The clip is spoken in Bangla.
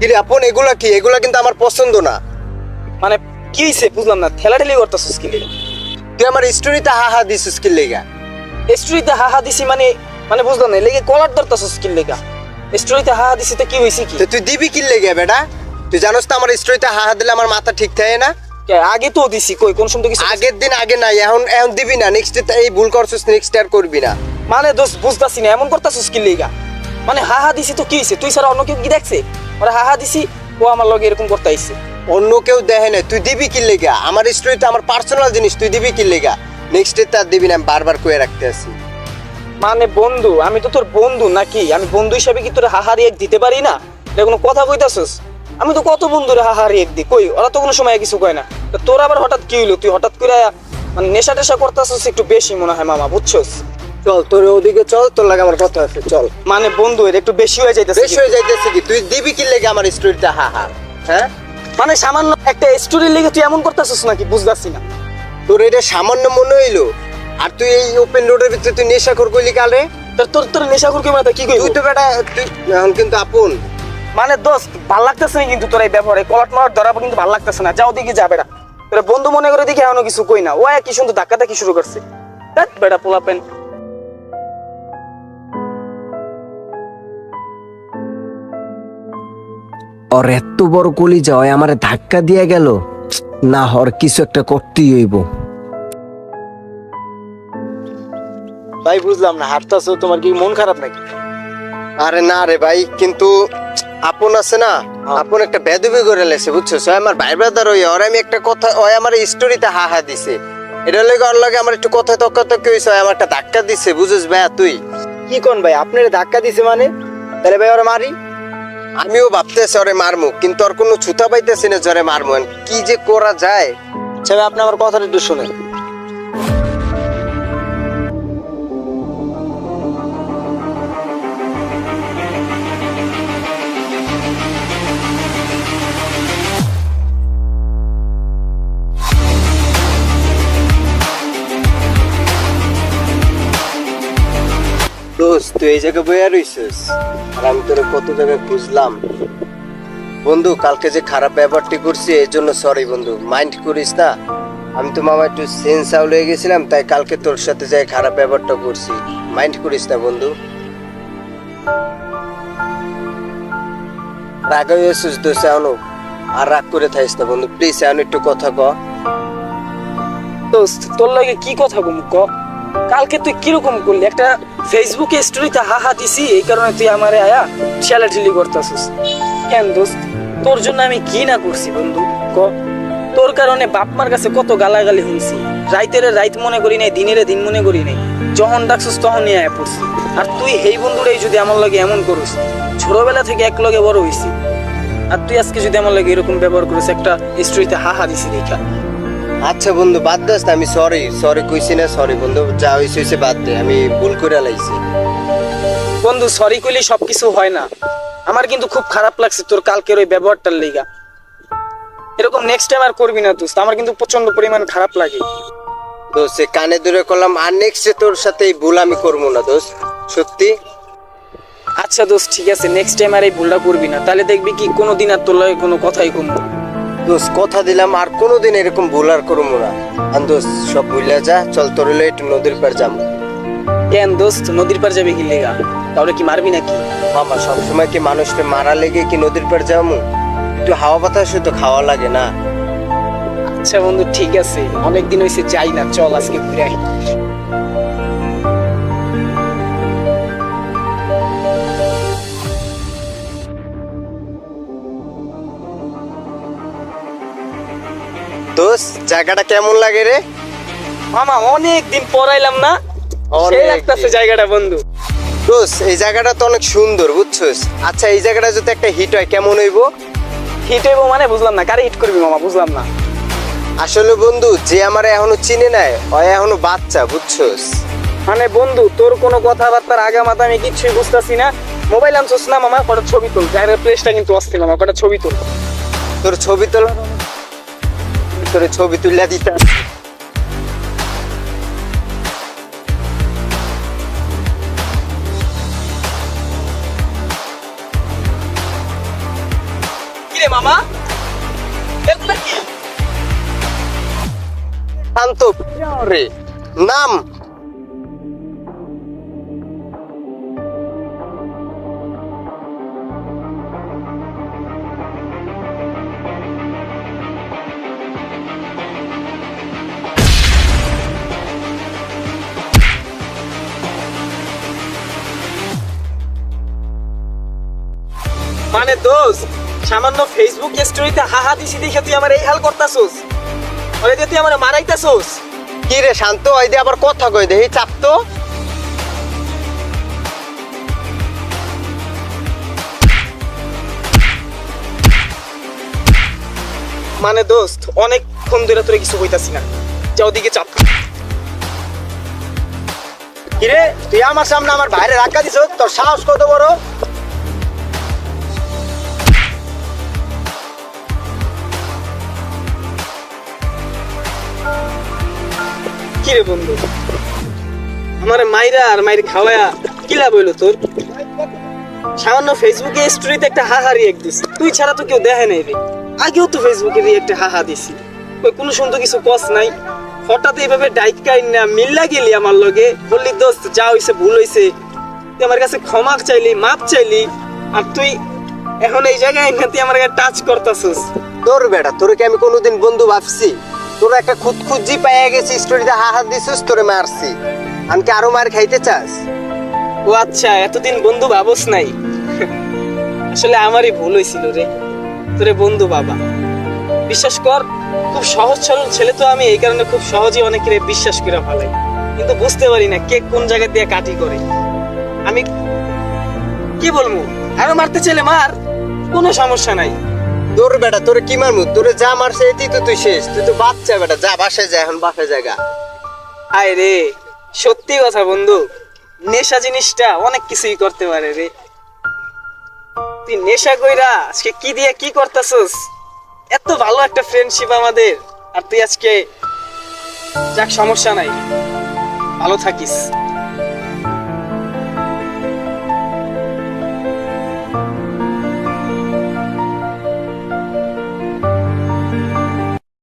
কি রে আপন, এগুলা কি? এগুলা কিন্তু আমার পছন্দ না। মানে কি হইছে বুঝলাম না, ঠেলাঠেলি করতেছিস কি লেগা? তুই আমার স্টোরিতে হা হা দিছিস কি লেগা? স্টোরিতে হাহা দিছি মানে মানে বুঝলাম না, লেগে কলার ধরতেছিস কি লেগা? স্টোরিতে হাহা দিছি তো কি হইছে কি? তো তুই দিবি কি লেগে বেটা? তুই জানোস তো আমার স্টোরিতে হা হা দিলে আমার মাথা ঠিক থাকে না। আগে তো দিছি, কই কোন সময় কিছু আগের দিন আগে নাই, এখন এখন দিবি না। নেক্সট এই ভুল করছিস, নেক্সট আর করবি না। মানে দোস্ত বুঝতাছি না, এমন করতেছিস কি লেগা? মানে হাহা দিছি তো কি হইছে? তুই ছাড়া অন্য কেউ কি দেখছে? ওরা হাহা দিছি, ও আমার লগে এরকম করতে আইছে। অন্য কেউ দেখে না, তুই দিবি কি লেগা? আমার স্টোরিতে আমার পার্সোনাল জিনিস, তুই দিবি কি লেগা? নেক্সট ডে তার দিবি না, আমি বারবার কয়ে রাখতে আসি। মানে বন্ধু, আমি তো তোর বন্ধু নাকি? আমি বন্ধু হিসাবে কি তোর হাহা রিয়েক্ট দিতে পারি না? এটা কোনো কথা কইতাছস? আমি তো কত বন্ধুরে হাহা রিয়েক্ট দিই, কই ওরা তো কোনো সময় কিছু কয় না। তো তোর আবার হঠাৎ কি হইলো? তুই হঠাৎ করে মানে নেশা টেশা করতেছস একটু বেশি মনে হয় মামা, বুঝছস? চল তোর ওদিকে চল, তোর লাগে আমার কথা আছে, চল। মানে বন্ধু এর একটু বেশি হয়ে যাইতেছে। বেশি হয়ে যাইতেছে কি? তুই দিবি কি লেগে আমার স্টোরিতে হা হা? হ্যাঁ, মানে সামান্য একটা স্টোরি লিখে তুই এমন করতেছস নাকি? বুঝতাছি না। তোর এটা সামান্য মনে হইলো? আর তুই এই ওপেন রোডের ভিতরে তুই নেশাখোর কইলি কালে? তোর তোর তোর নেশা করবি মানে কি কইব? তুই তো বেটা, তুই এখন কিন্তু আপন। মানে দোস্ত ভাল লাগতেছে না কিন্তু তোর এই ব্যবহারে, কলাট মারার ধরাবো কিন্তু ভাল লাগতেছে না। যাও দিকে যা বেটা, তোর বন্ধু মনে করে দেখি এমন কিছু কই না। ও কি সুন্দর ধাক্কা ধাক্কি শুরু করছে। ধ্যাৎ বেটা পোলাপেন। ওর এত বড় কলিজা হয় আমার ধাক্কা দিয়ে গেল না, হর কিছু একটা করতেই হইব। ভাই বুঝলাম না, হাঁটতাছো তোমার কি মন খারাপ নাকি? আরে না রে ভাই, কিন্তু আপন আছে না, আপন একটা বেদবি করে লেছে, বুঝছো? সে আমার ভাই ব্রাদার হই, ওর আমি একটা কথা, ওই আমার স্টোরিতে হা হা দিছে। এটা লাগে ওর লাগে আমার একটু কথা তক্কাতক্কি হইছে, ওই আমার একটা ধাক্কা দিছে, বুঝছিস ভাই? তুই কি কোন ভাই, আপনার ধাক্কা দিছে মানে? তাহলে ভাই ওরা মারি? আমিও ভাবতেছি ওরে মারমু, কিন্তু ওর কোনো ছুতা পাইতেছি না জরে মারমু। কি যে করা যায়? আচ্ছা ভাই, আপনি আমার কথাটা একটু শুনেন। দোস্ত, তুই এই জায়গায় বইয়া রইছিস আর আমি তোরে কত জায়গায় খুঁজলাম। বন্ধু, কালকে যে খারাপ ব্যবহারটি করছি এর জন্য সরি বন্ধু, মাইন্ড করিস না। আমি তো মামা একটু সেন্স আউট হয়ে গেছিলাম, তাই কালকে তোর সাথে যাই খারাপ ব্যবহারটা করছি। মাইন্ড করিস না বন্ধু। রাগ হয়েছিস দোস্ত এখনো? আর রাগ করে থাকিস না বন্ধু, প্লিজ এখন একটু কথা ক। দোস্ত তোর লাগে কি কথা কম ক? কালকে তুই কিরকম করলি? একটা ফেসবুকে স্টোরিতে হাহা দিছি, এই কারণে তুই আমারে আয়া ঠেলাঠেলি করতেছিস কেন দোস্ত? তোর জন্য আমি কি না করছি বন্ধু ক? তোর কারণে বাপ মার কাছে কত গালাগালি হয়েছি, রাইতের রাইত মনে করি নাই, দিনের দিন মনে করি নাই। যখন ডাকছিস তখন নিয়ে আয়া পড়ছি। আর তুই এই বন্ধুরাই যদি আমার লগে এমন করিস, ছোটবেলা থেকে এক লগে বড় হয়েছি, আর তুই আজকে যদি আমার লগে এরকম ব্যবহার করিস একটা স্টোরিতে হাহা দিছি দেখা। আচ্ছা বন্ধু, বাদ দাস না, আমি সরি সরি কইছি না? সরি বন্ধু, যা হইছে হইছে, বাদ দে, আমি ভুল করে লাইছি। বন্ধু সরি কইলে সবকিছু হয় না। আমার কিন্তু খুব খারাপ লাগছে তোর কালকের ওই ব্যবহারটার লেগা। এরকম নেক্সট টাইম আর করবি না দোস্ত, আমার কিন্তু প্রচন্ড পরিমাণ খারাপ লাগে। তো সে কানে ধরে করলাম, আর নেক্সট তোর সাথে এই ভুল আমি করবো না দোস্ত, সত্যি। আচ্ছা দোস্ত ঠিক আছে, নেক্সট টাইম আর এই ভুলটা করবি না, তাহলে দেখবি কি কোনোদিন আর তোর লগে কোনো কথাই কমবো। দোস্ত কথা দিলাম আর কোনোদিন এরকম ভুল আর করবো না। আর দোস্ত সব ভুলে যা, চল তোর হইলে একটু নদীর পার যাবো। কেন দোস্ত নদীর পার যাবে কি লেগা? তাহলে কি মারবি নাকি? মামা, সবসময় কি মানুষকে মারা লেগে কি নদীর পার যাবো? একটু হাওয়া বাতাসে তো খাওয়া লাগে না? আচ্ছা বন্ধু ঠিক আছে, অনেকদিন হয়েছে যাই না, চল আজকে ঘুরে আই। দোস্ত জায়গাটা কেমন লাগে রে? মামা অনেকদিন পর আইলাম না, অনেক সেই লাগতাছে দিন। জায়গাটা বন্ধু। দোস্ত এই জায়গাটা তো অনেক সুন্দর, বুঝছস? আচ্ছা এই জায়গাটা যদি একটা হিট হয় কেমন হইব? হিট হইব মানে বুঝলাম না, কারে হিট করবি মামা? বুঝলাম না। আসলে বন্ধু, যে আমার এখনো চিনে নাই, ও এখনো বাচ্চা, বুঝছস? মানে বন্ধু তোর কোনো কথাবার্তার আগা মাথা আমি কিচ্ছুই বুঝতেছি না। মোবাইল আনছোস না মামা, কটা ছবি তুল, জায়গার প্লেসটা কিন্তু অস্থির মামা, কটা ছবি তুল। তোর ছবি তোলা, তোর ছবি তুলে দিতে। রে মামা, এগুলা কি? শান্ত রে, নাম। মানে দোস্ত, সামান্য ফেসবুক স্টোরিতে হাহা দিছি দেখে তুই আমার এই হাল করতাছস? ওরে দিয়ে তুই আমার মারাইতাছস? কি রে শান্ত, ওই দিয়ে আবার কথা কই দেহি, চাপ তো। মানে দোস্ত, অনেকক্ষণ ধরে তোরে কিছু কইতাছি না, যা ওদিকে চাপ। কি রে, তুই আমার সামনে আমার বাইরে রাখা দিছ, তোর সাহস কত বড়? কি রে বন্ধু, আমার মাইরা আর মাইর খাওয়ায়া কি লাভ হইলো তোর? সামান্য ফেসবুকে স্টোরিতে একটা হাহা রিয়েক্ট দিছি, তুই ছাড়া তো কেউ দেখে নাই রে। আগেও তো ফেসবুকে রিয়েক্টে হাহা দিছি, ওই কোনো সুন্দর কিছু কস নাই। হঠাৎ এইভাবে ডাইকাই না মিল্লা গেলি আমার লগে, বললি দোস্ত যা হইছে ভুল হইছে, তুই আমার কাছে ক্ষমা চাইলি, মাপ চাইলি, আর তুই এখন এই জায়গায় না তুই আমার কাছে টাচ করতাছস। তোর বেটা, তোরে কি আমি কোনোদিন বন্ধু ভাবছি? তোরা একটা খুঁতখুঁজি পাইয়া গেছি, স্টোরিতে হাহা দিছিস, তোরে মারছি। আমি কি আরো মার খাইতে চাস? ও আচ্ছা, এতদিন বন্ধু ভাবস নাই। আসলে আমারই ভুল হয়েছিল রে, তোরে বন্ধু বাবা। বিশ্বাস কর, খুব সহজ সরল ছেলে তো আমি, এই কারণে খুব সহজেই অনেকের বিশ্বাস করে ফেলাই, কিন্তু বুঝতে পারি না কে কোন জায়গা দিয়ে কাটি করে। আমি কি বলবো, আরো মারতে চাইলে মার, কোনো সমস্যা নাই। তোর বেটা, তোরে কি মারমু? তোরে যা মারছে এতেই তো তুই শেষ। তুই তো বাচ্চা বেটা, যা বাসায় যা, এখন বাসায় জায়গা। আয় রে, সত্যি কথা বন্ধু, নেশা জিনিসটা অনেক কিছুই করতে পারে রে। তুই নেশা কইরা আজকে কি দিয়ে কি করতেছস? এত ভালো একটা ফ্রেন্ডশিপ আমাদের, আর তুই আজকে, যাক সমস্যা নাই, ভালো থাকিস।